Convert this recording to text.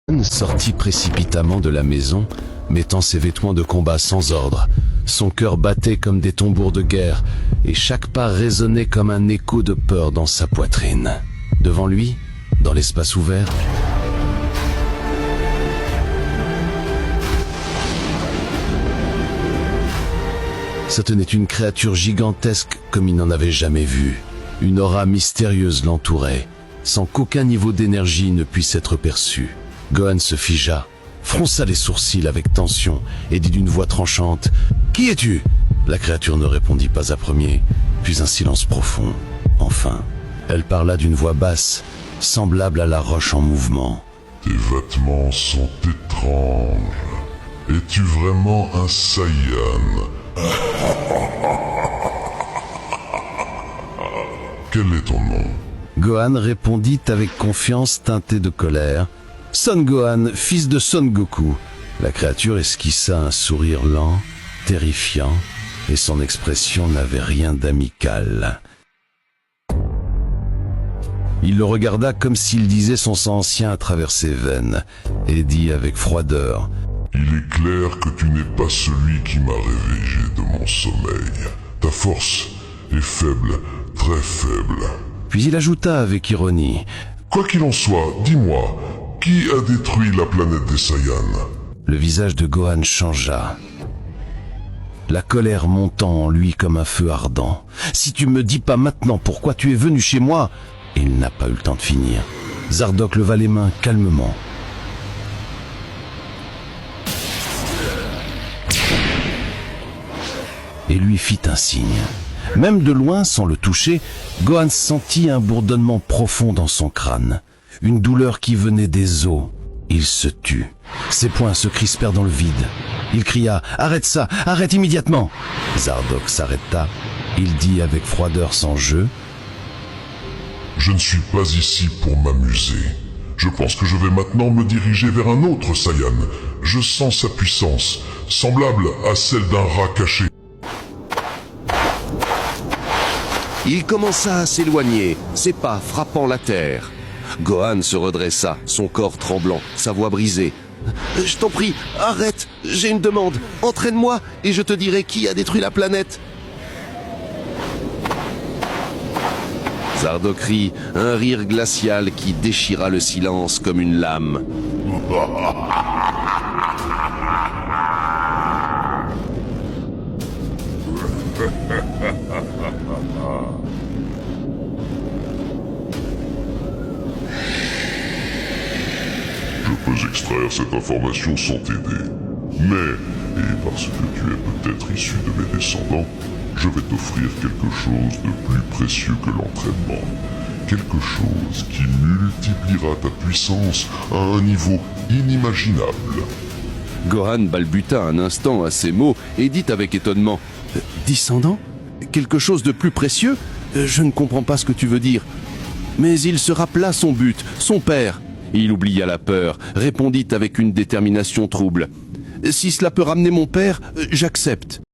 Gohan sortit précipitamment de la maison, mettant ses vêtements de combat sans ordre. Son cœur battait comme des tambours de guerre, et chaque pas résonnait comme un écho de peur dans sa poitrine. Devant lui, dans l'espace ouvert, se tenait une créature gigantesque comme il n'en avait jamais vu. Une aura mystérieuse l'entourait, sans qu'aucun niveau d'énergie ne puisse être perçu. Gohan se figea, fronça les sourcils avec tension et dit d'une voix tranchante « Qui es-tu » La créature ne répondit pas à premier, puis un silence profond. Enfin, elle parla d'une voix basse, semblable à la roche en mouvement. « Tes vêtements sont étranges. Es-tu vraiment un Saiyan ?» Quel est ton nom? Gohan répondit avec confiance teintée de colère. Son Gohan, fils de Son Goku. La créature esquissa un sourire lent, terrifiant, et son expression n'avait rien d'amical. Il le regarda comme s'il disait son sang ancien à travers ses veines, et dit avec froideur: « Il est clair que tu n'es pas celui qui m'a réveillé de mon sommeil. Ta force est faible, très faible. » Puis il ajouta avec ironie: « Quoi qu'il en soit, dis-moi, qui a détruit la planète des Saiyans ?» Le visage de Gohan changea, la colère montant en lui comme un feu ardent. « Si tu me dis pas maintenant pourquoi tu es venu chez moi !» Il n'a pas eu le temps de finir. Zardoc leva les mains calmement. Et lui fit un signe. Même de loin, sans le toucher, Gohan sentit un bourdonnement profond dans son crâne. Une douleur qui venait des os. Il se tut. Ses poings se crispèrent dans le vide. Il cria « Arrête ça! Arrête immédiatement !» Zardoc s'arrêta. Il dit avec froideur sans jeu: « Je ne suis pas ici pour m'amuser. Je pense que je vais maintenant me diriger vers un autre Saiyan. Je sens sa puissance, semblable à celle d'un rat caché. » Il commença à s'éloigner, ses pas frappant la terre. Gohan se redressa, son corps tremblant, sa voix brisée. « Je t'en prie, arrête, j'ai une demande. Entraîne-moi et je te dirai qui a détruit la planète. » Zardoc rit, un rire glacial qui déchira le silence comme une lame. Je peux extraire cette information sans t'aider. Mais, et parce que tu es peut-être issu de mes descendants, je vais t'offrir quelque chose de plus précieux que l'entraînement. Quelque chose qui multipliera ta puissance à un niveau inimaginable. Gohan balbuta un instant à ces mots et dit avec étonnement: « Descendant? Quelque chose de plus précieux? Je ne comprends pas ce que tu veux dire. » Mais il se rappela son but, son père. Il oublia la peur, répondit avec une détermination trouble: « Si cela peut ramener mon père, j'accepte. »